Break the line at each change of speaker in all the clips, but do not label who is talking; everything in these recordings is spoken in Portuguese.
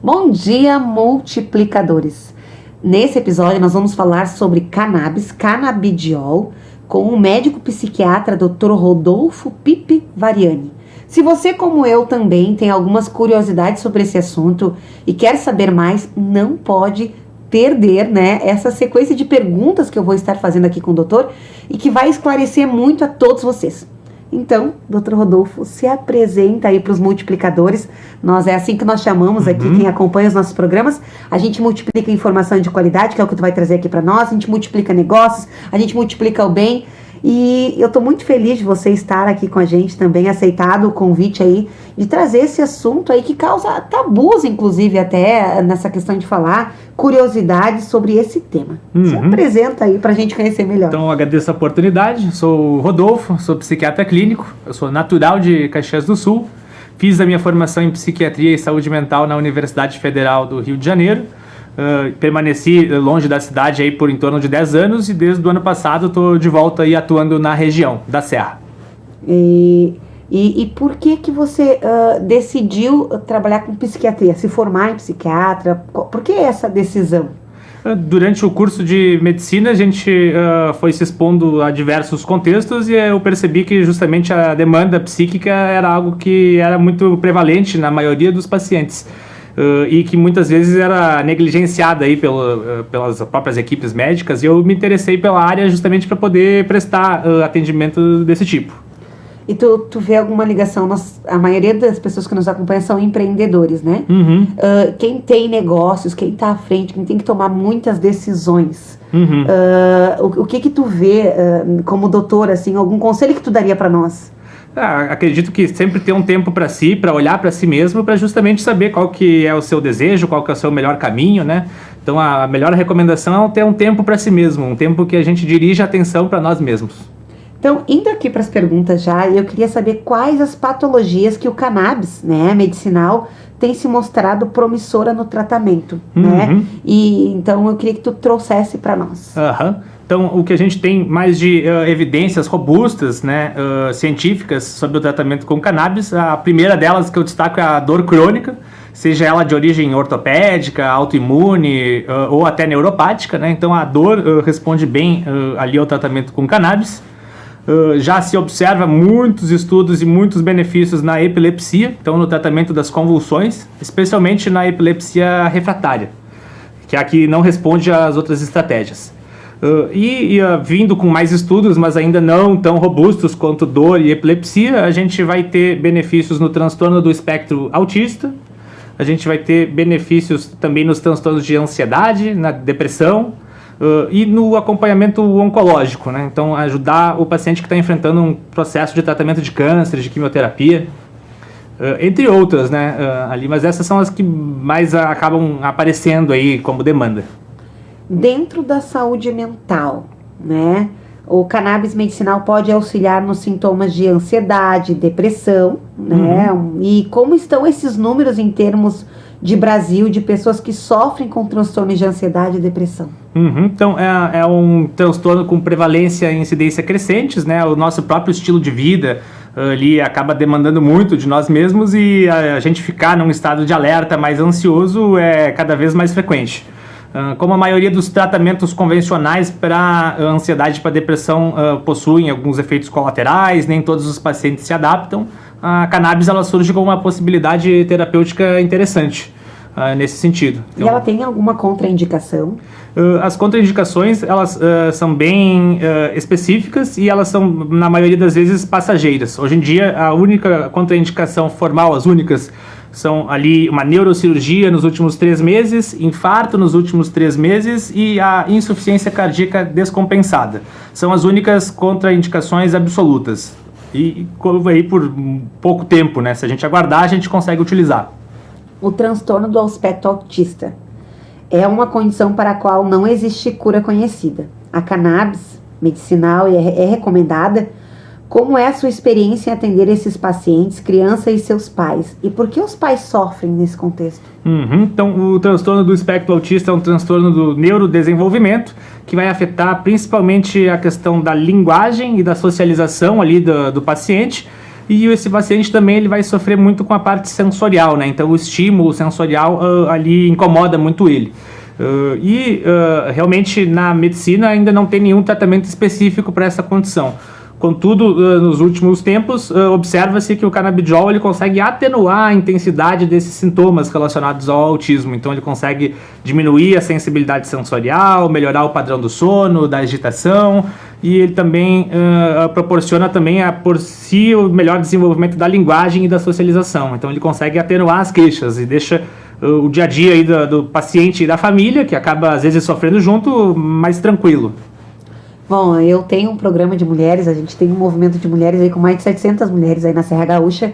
Bom dia, multiplicadores! Nesse episódio nós vamos falar sobre cannabis, canabidiol, com o médico psiquiatra Dr. Rodolfo Pipe Variani. Se você, como eu também, tem algumas curiosidades sobre esse assunto e quer saber mais, não pode perder, essa sequência de perguntas que eu vou estar fazendo aqui com o doutor e que vai esclarecer muito a todos vocês. Então, Dr. Rodolfo, se apresenta aí para os multiplicadores. É assim que nós chamamos aqui, quem acompanha os nossos programas. A gente multiplica informação de qualidade, que é o que tu vai trazer aqui para nós. A gente multiplica negócios, a gente multiplica o bem. E eu estou muito feliz de você estar aqui com a gente também, aceitado o convite aí, de trazer esse assunto aí que causa tabus, inclusive, até nessa questão de falar, curiosidades sobre esse tema. Se apresenta aí para a gente conhecer melhor.
Então, eu agradeço a oportunidade. Sou o Rodolfo, sou psiquiatra clínico, eu sou natural de Caxias do Sul, fiz a minha formação em psiquiatria e saúde mental na Universidade Federal do Rio de Janeiro. Permaneci longe da cidade aí por em torno de 10 anos e desde o ano passado estou de volta aí atuando na região da Serra.
E por que você decidiu trabalhar com psiquiatria, se formar em psiquiatra? Por que essa decisão?
Durante o curso de medicina a gente foi se expondo a diversos contextos e eu percebi que justamente a demanda psíquica era algo que era muito prevalente na maioria dos pacientes. E que muitas vezes era negligenciada aí pelas próprias equipes médicas, e eu me interessei pela área justamente para poder prestar atendimento desse tipo.
E tu vê alguma ligação? A maioria das pessoas que nos acompanham são empreendedores, né? Quem tem negócios, quem está à frente, quem tem que tomar muitas decisões. O que tu vê como doutor, assim, algum conselho que tu daria para nós?
Acredito que sempre ter um tempo para si, para olhar para si mesmo, para justamente saber qual que é o seu desejo, qual que é o seu melhor caminho, né? Então a melhor recomendação é ter um tempo para si mesmo, um tempo que a gente dirija a atenção para nós mesmos.
Então, indo aqui para as perguntas já, eu queria saber quais as patologias que o cannabis, medicinal, tem se mostrado promissora no tratamento, né? E então eu queria que tu trouxesse para nós.
Então, o que a gente tem mais de evidências robustas, científicas sobre o tratamento com cannabis, a primeira delas que eu destaco é a dor crônica, seja ela de origem ortopédica, autoimune ou até neuropática, né? Então, a dor responde bem ali ao tratamento com cannabis. Já se observa muitos estudos e muitos benefícios na epilepsia, então no tratamento das convulsões, especialmente na epilepsia refratária, que é a que não responde às outras estratégias. Vindo com mais estudos, mas ainda não tão robustos quanto dor e epilepsia, a gente vai ter benefícios no transtorno do espectro autista, a gente vai ter benefícios também nos transtornos de ansiedade, na depressão e no acompanhamento oncológico, né? Então, ajudar o paciente que está enfrentando um processo de tratamento de câncer, de quimioterapia, entre outras, ali, mas essas são as que mais acabam aparecendo aí como demanda.
Dentro da saúde mental, o cannabis medicinal pode auxiliar nos sintomas de ansiedade, depressão, E como estão esses números em termos de Brasil, de pessoas que sofrem com transtornos de ansiedade e depressão?
Então, é um transtorno com prevalência e incidência crescentes, O nosso próprio estilo de vida ali acaba demandando muito de nós mesmos e a gente ficar num estado de alerta mais ansioso é cada vez mais frequente. Como a maioria dos tratamentos convencionais para ansiedade e para depressão possuem alguns efeitos colaterais, nem todos os pacientes se adaptam, a cannabis ela surge como uma possibilidade terapêutica interessante nesse sentido.
Então, e ela tem alguma contraindicação?
As contraindicações elas são bem específicas e elas são, na maioria das vezes, passageiras. Hoje em dia, a única contraindicação formal, as únicas, são ali uma neurocirurgia nos últimos 3 meses, infarto nos últimos 3 meses e a insuficiência cardíaca descompensada. São as únicas contraindicações absolutas. E aí por pouco tempo, Se a gente aguardar, a gente consegue utilizar.
O transtorno do aspecto autista é uma condição para a qual não existe cura conhecida. A cannabis medicinal é recomendada. Como é a sua experiência em atender esses pacientes, crianças e seus pais? E por que os pais sofrem nesse contexto?
Então, o transtorno do espectro autista é um transtorno do neurodesenvolvimento que vai afetar principalmente a questão da linguagem e da socialização ali do paciente e esse paciente também ele vai sofrer muito com a parte sensorial, né? Então o estímulo sensorial ali incomoda muito ele. Realmente na medicina ainda não tem nenhum tratamento específico para essa condição. Contudo, nos últimos tempos, observa-se que o canabidiol ele consegue atenuar a intensidade desses sintomas relacionados ao autismo. Então, ele consegue diminuir a sensibilidade sensorial, melhorar o padrão do sono, da agitação, e ele também proporciona também por si o melhor desenvolvimento da linguagem e da socialização. Então, ele consegue atenuar as queixas e deixa o dia a dia aí do paciente e da família, que acaba às vezes sofrendo junto, mais tranquilo.
Bom, eu tenho um programa de mulheres, a gente tem um movimento de mulheres aí com mais de 700 mulheres aí na Serra Gaúcha,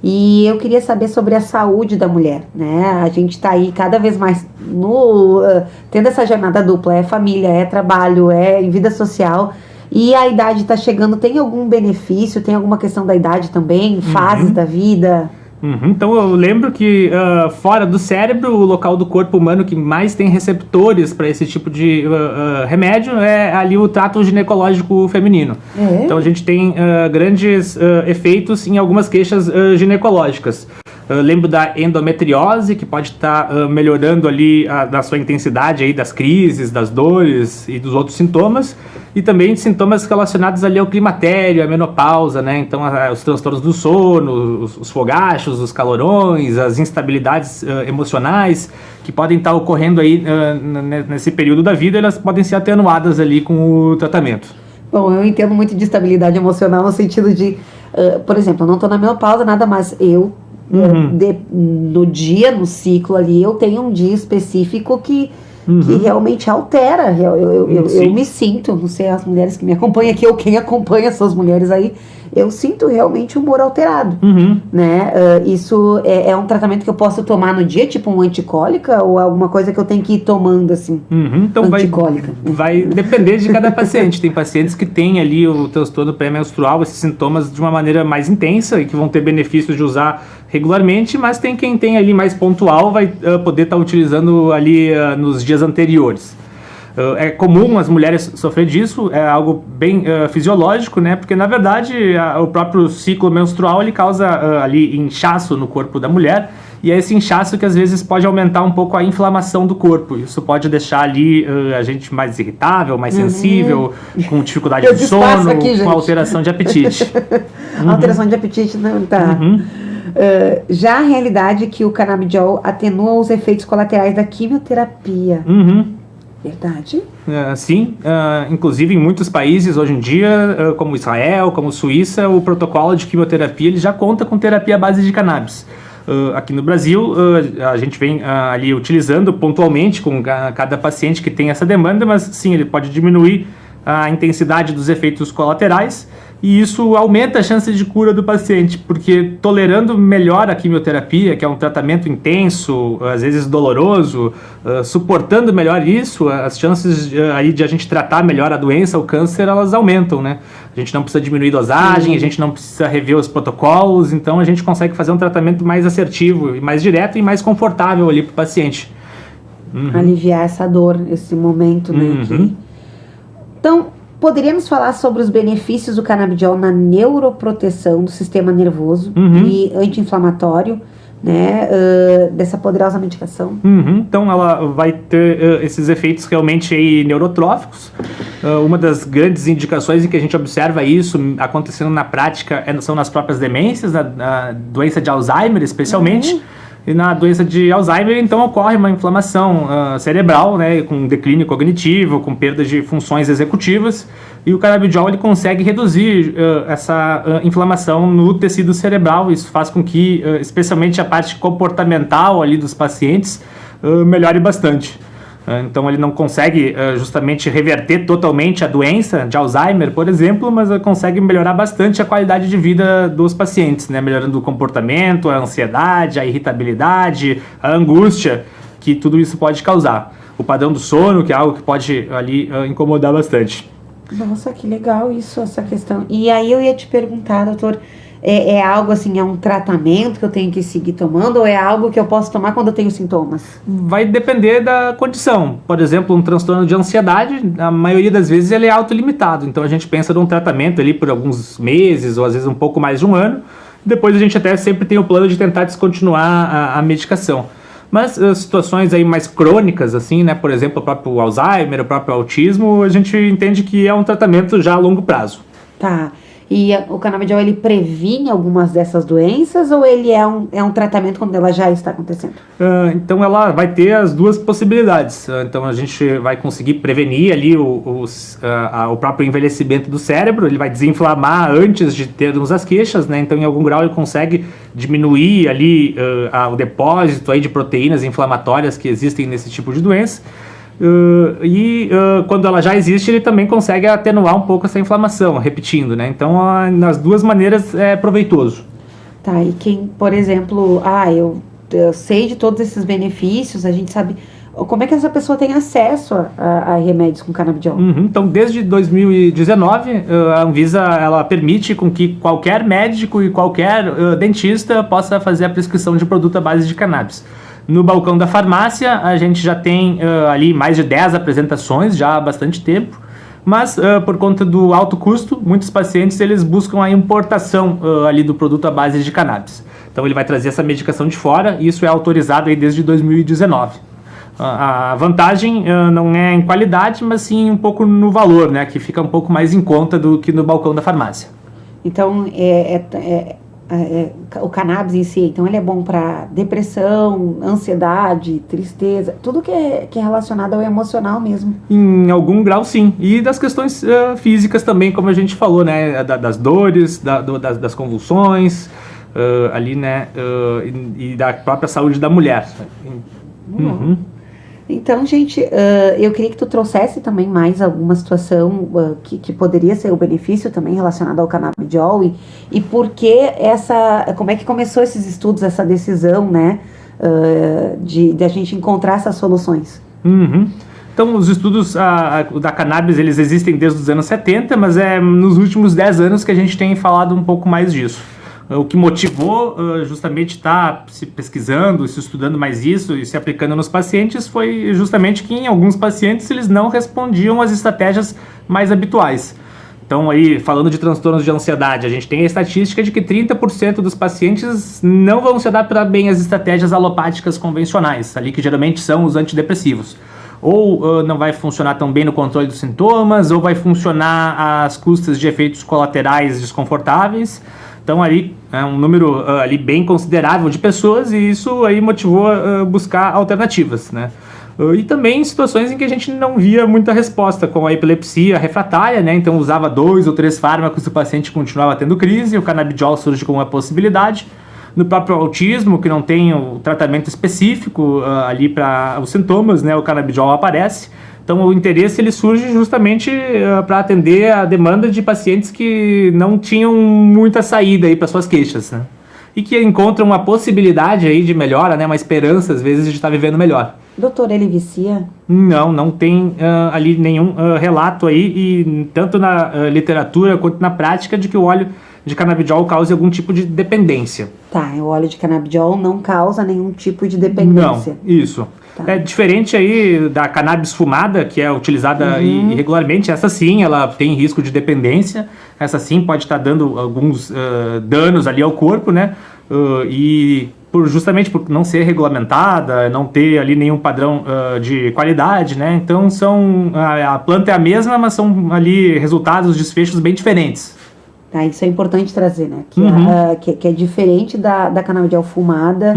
e eu queria saber sobre a saúde da mulher, né? A gente está aí cada vez mais tendo essa jornada dupla, é família, é trabalho, é em vida social, e a idade está chegando, tem algum benefício, tem alguma questão da idade também, fases da vida?
Então eu lembro que fora do cérebro, o local do corpo humano que mais tem receptores para esse tipo de remédio é ali o trato ginecológico feminino. Então a gente tem grandes efeitos em algumas queixas ginecológicas. Eu lembro da endometriose, que pode estar melhorando ali da sua intensidade aí das crises, das dores e dos outros sintomas, e também sintomas relacionados ali ao climatério, à menopausa, né? Então os transtornos do sono, os fogachos, os calorões, as instabilidades emocionais que podem estar ocorrendo aí nesse período da vida, elas podem ser atenuadas ali com o tratamento.
Bom, eu entendo muito de estabilidade emocional no sentido de, por exemplo, eu não estou na menopausa, nada mais, no dia, no ciclo ali, eu tenho um dia específico que realmente altera. Eu me sinto, não sei as mulheres que me acompanham aqui ou quem acompanha essas mulheres aí, eu sinto realmente o humor alterado, né? Isso é um tratamento que eu posso tomar no dia, tipo um anticólica, ou alguma coisa que eu tenho que ir tomando assim,
então
anticólica?
Vai depender de cada paciente. Tem pacientes que têm ali o transtorno pré-menstrual, esses sintomas de uma maneira mais intensa e que vão ter benefícios de usar regularmente, mas tem quem tem ali mais pontual, vai poder estar utilizando ali nos dias anteriores. É comum as mulheres sofrer disso, é algo bem fisiológico, né? Porque na verdade o próprio ciclo menstrual ele causa ali inchaço no corpo da mulher, e é esse inchaço que às vezes pode aumentar um pouco a inflamação do corpo. Isso pode deixar ali a gente mais irritável, mais sensível, com dificuldade de sono, com alteração de apetite.
Alteração de apetite, não tá. Já a realidade é que o canabidiol atenua os efeitos colaterais da quimioterapia. Verdade?
Sim, inclusive em muitos países hoje em dia, como Israel, como Suíça, o protocolo de quimioterapia ele já conta com terapia à base de cannabis. Aqui no Brasil, a gente vem ali utilizando pontualmente com cada paciente que tem essa demanda, mas sim, ele pode diminuir a intensidade dos efeitos colaterais, e isso aumenta a chance de cura do paciente, porque tolerando melhor a quimioterapia, que é um tratamento intenso, às vezes doloroso, suportando melhor isso, as chances aí de a gente tratar melhor a doença, o câncer, elas aumentam, né? A gente não precisa diminuir dosagem, a gente não precisa rever os protocolos, então a gente consegue fazer um tratamento mais assertivo, e mais direto e mais confortável ali para o paciente.
Aliviar essa dor, esse momento, né? Então, poderíamos falar sobre os benefícios do canabidiol na neuroproteção do sistema nervoso e anti-inflamatório, né, dessa poderosa medicação?
Então ela vai ter esses efeitos realmente aí neurotróficos. Uma das grandes indicações em que a gente observa isso acontecendo na prática são nas próprias demências, na doença de Alzheimer especialmente. E na doença de Alzheimer, então, ocorre uma inflamação cerebral, né, com declínio cognitivo, com perda de funções executivas, e o canabidiol ele consegue reduzir essa inflamação no tecido cerebral. Isso faz com que, especialmente a parte comportamental ali dos pacientes, melhore bastante. Então ele não consegue justamente reverter totalmente a doença de Alzheimer, por exemplo, mas consegue melhorar bastante a qualidade de vida dos pacientes, né? Melhorando o comportamento, a ansiedade, a irritabilidade, a angústia, que tudo isso pode causar. O padrão do sono, que é algo que pode ali incomodar bastante.
Nossa, que legal isso, essa questão. E aí eu ia te perguntar, doutor, É algo assim, é um tratamento que eu tenho que seguir tomando ou é algo que eu posso tomar quando eu tenho sintomas?
Vai depender da condição. Por exemplo, um transtorno de ansiedade, a maioria das vezes ele é autolimitado. Então a gente pensa num tratamento ali por alguns meses ou às vezes um pouco mais de um ano. Depois a gente até sempre tem o plano de tentar descontinuar a medicação. Mas situações aí mais crônicas, assim, né? Por exemplo, o próprio Alzheimer, o próprio autismo, a gente entende que é um tratamento já a longo prazo.
Tá. E o canabidiol, ele previne algumas dessas doenças ou ele é um tratamento quando ela já está acontecendo?
Então ela vai ter as duas possibilidades. Então a gente vai conseguir prevenir ali o próprio envelhecimento do cérebro, ele vai desinflamar antes de termos as queixas, né? Então em algum grau ele consegue diminuir ali o depósito aí de proteínas inflamatórias que existem nesse tipo de doença. Quando ela já existe, ele também consegue atenuar um pouco essa inflamação, repetindo, né? Então, nas duas maneiras é proveitoso.
Tá, e quem, por exemplo, eu sei de todos esses benefícios, a gente sabe, como é que essa pessoa tem acesso a remédios com canabidiol?
Então, desde 2019, a Anvisa ela permite com que qualquer médico e qualquer dentista possa fazer a prescrição de produto à base de cannabis. No balcão da farmácia, a gente já tem ali mais de 10 apresentações, já há bastante tempo, mas por conta do alto custo, muitos pacientes eles buscam a importação ali do produto à base de cannabis. Então ele vai trazer essa medicação de fora e isso é autorizado aí desde 2019. A vantagem não é em qualidade, mas sim um pouco no valor, né, que fica um pouco mais em conta do que no balcão da farmácia.
Então, o cannabis em si, então ele é bom para depressão, ansiedade, tristeza, tudo que é relacionado ao emocional mesmo.
Em algum grau, sim. E das questões físicas também, como a gente falou, né? Das dores, das convulsões, ali, né? E da própria saúde da mulher. Uhum.
Então, gente, eu queria que tu trouxesse também mais alguma situação que poderia ser o benefício também relacionado ao canabidiol e por que como é que começou esses estudos, essa decisão, né, de a gente encontrar essas soluções.
Então, os estudos da cannabis, eles existem desde os anos 70, mas é nos últimos 10 anos que a gente tem falado um pouco mais disso. O que motivou justamente estar se pesquisando, se estudando mais isso e se aplicando nos pacientes foi justamente que em alguns pacientes eles não respondiam às estratégias mais habituais. Então aí, falando de transtornos de ansiedade, a gente tem a estatística de que 30% dos pacientes não vão se adaptar bem às estratégias alopáticas convencionais, ali que geralmente são os antidepressivos. Ou não vai funcionar tão bem no controle dos sintomas, ou vai funcionar às custas de efeitos colaterais desconfortáveis. Então ali é um número ali bem considerável de pessoas e isso aí motivou a buscar alternativas, né? E também em situações em que a gente não via muita resposta, como a epilepsia refratária, né? Então usava 2 ou 3 fármacos e o paciente continuava tendo crise, o canabidiol surge como uma possibilidade. No próprio autismo, que não tem o tratamento específico ali para os sintomas, né? O canabidiol aparece. Então o interesse ele surge justamente para atender a demanda de pacientes que não tinham muita saída aí para suas queixas, né? E que encontram uma possibilidade aí de melhora, né? Uma esperança às vezes de estar vivendo melhor.
Doutor, ele vicia?
Não tem ali nenhum relato aí, e tanto na literatura quanto na prática, de que o óleo de canabidiol cause algum tipo de dependência.
Tá, o óleo de canabidiol não causa nenhum tipo de dependência.
Não, isso. Tá. É diferente aí da cannabis fumada, que é utilizada irregularmente. Essa sim, ela tem risco de dependência. Essa sim pode estar dando alguns danos ali ao corpo, né? Justamente por não ser regulamentada, não ter ali nenhum padrão de qualidade, né? Então a planta é a mesma, mas são ali resultados, desfechos bem diferentes.
Tá, isso é importante trazer, né? Que é diferente da canabidiol fumada,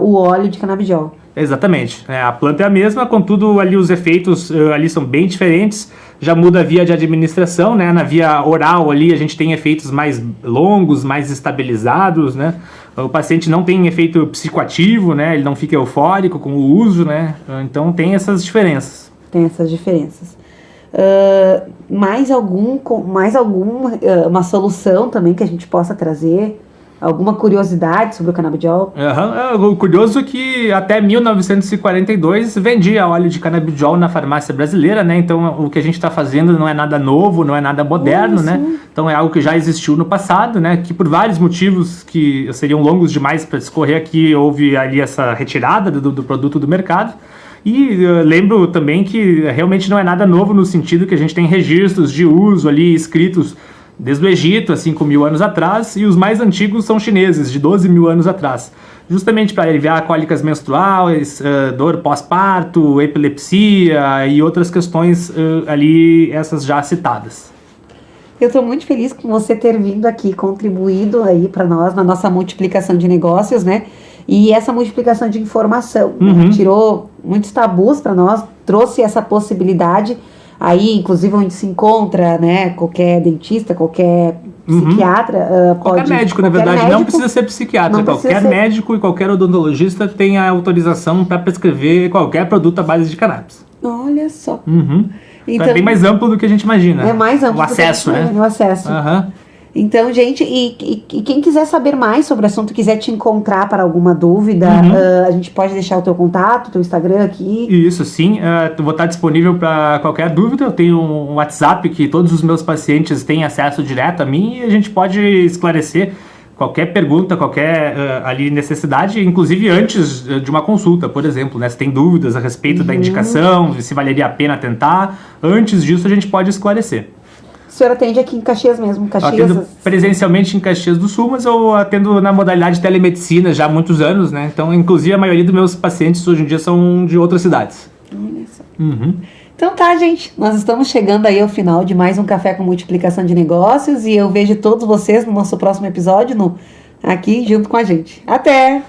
o óleo de canabidiol.
Exatamente. A planta é a mesma, contudo ali os efeitos ali são bem diferentes. Já muda a via de administração, né? Na via oral ali a gente tem efeitos mais longos, mais estabilizados, né? O paciente não tem efeito psicoativo, né? Ele não fica eufórico com o uso, né? Então tem essas diferenças.
Tem essas diferenças. Mais alguma solução também que a gente possa trazer Alguma curiosidade sobre o canabidiol?
O curioso é que até 1942 vendia óleo de canabidiol na farmácia brasileira, né? Então o que a gente está fazendo não é nada novo, não é nada moderno, né? Então é algo que já existiu no passado, né? Que por vários motivos que seriam longos demais para discorrer aqui, houve ali essa retirada do produto do mercado. E lembro também que realmente não é nada novo no sentido que a gente tem registros de uso ali escritos desde o Egito, há 5.000 anos atrás, e os mais antigos são chineses, de 12.000 anos atrás. Justamente para aliviar cólicas menstruais, dor pós-parto, epilepsia e outras questões ali, essas já citadas.
Eu estou muito feliz com você ter vindo aqui, contribuído aí para nós na nossa multiplicação de negócios, né? E essa multiplicação de informação, né? Tirou muitos tabus para nós, trouxe essa possibilidade aí, inclusive, onde se encontra, né, qualquer dentista, qualquer psiquiatra,
qualquer médico, na verdade, médico, não precisa ser psiquiatra, qualquer médico e qualquer odontologista tem a autorização para prescrever qualquer produto à base de cannabis.
Olha só.
Então, é bem mais amplo do que a gente imagina.
É mais amplo.
O acesso, né?
O acesso. Então, gente, e quem quiser saber mais sobre o assunto, quiser te encontrar para alguma dúvida, a gente pode deixar o teu contato, o teu Instagram aqui.
Isso, sim. Vou estar disponível para qualquer dúvida. Eu tenho um WhatsApp que todos os meus pacientes têm acesso direto a mim e a gente pode esclarecer qualquer pergunta, qualquer ali necessidade, inclusive antes de uma consulta, por exemplo, né? Se tem dúvidas a respeito da indicação, se valeria a pena tentar, antes disso a gente pode esclarecer.
O senhor atende aqui em Caxias mesmo?
Eu atendo presencialmente em Caxias do Sul, mas eu atendo na modalidade de telemedicina já há muitos anos, né? Então, inclusive, a maioria dos meus pacientes hoje em dia são de outras cidades.
Olha só. Então tá, gente. Nós estamos chegando aí ao final de mais um Café com Multiplicação de Negócios e eu vejo todos vocês no nosso próximo episódio aqui junto com a gente. Até!